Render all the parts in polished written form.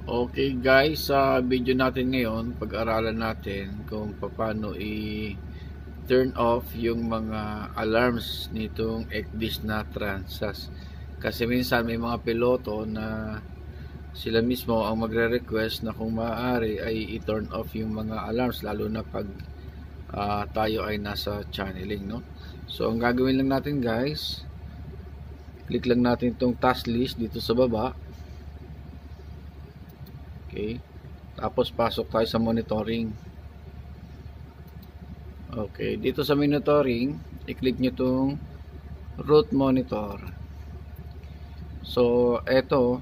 Okay guys, sa video natin ngayon, pag-aralan natin kung paano i-turn off yung mga alarms nitong ECDIS na Transas. Kasi minsan may mga piloto na sila mismo ang magre-request na kung maaari ay i-turn off yung mga alarms, lalo na pag tayo ay nasa channeling, no? So ang gagawin lang natin guys, click lang natin itong task list dito sa baba. Okay. Tapos pasok tayo sa monitoring. Okay, dito sa monitoring, i-click nyo itong root monitor. So, eto,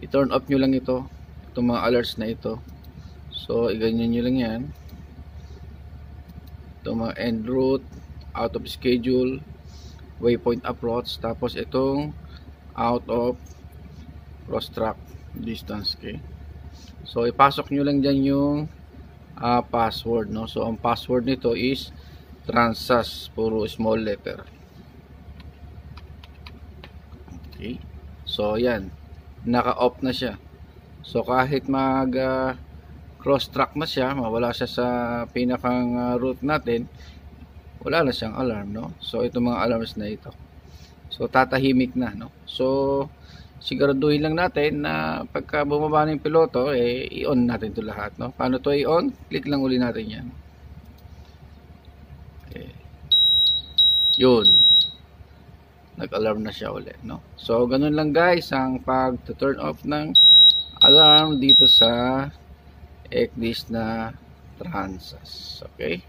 i-turn off nyo lang ito, itong mga alerts na ito. So, i-ganyan nyo lang yan. Itong mga end route, out of schedule, waypoint approach, tapos itong out of cross track distance. Okay, so ipasok nyo lang dyan yung password, no? So ang password nito is Transas, puro small letter. Okay, so yan, naka off na siya. So kahit mag cross track na siya, mawala siya sa pinakang route natin, wala na siyang alarm, no? So itong mga alarms na ito, so tatahimik na, no? So siguraduhin lang natin na pagka bumaba ng piloto, i-on natin ito lahat, no? Paano to i-on? Click lang uli natin yan. Okay. Yun. Nag-alarm na siya ulit, no? So, ganun lang guys ang pag-turn off ng alarm dito sa ECDIS na Transas. Okay?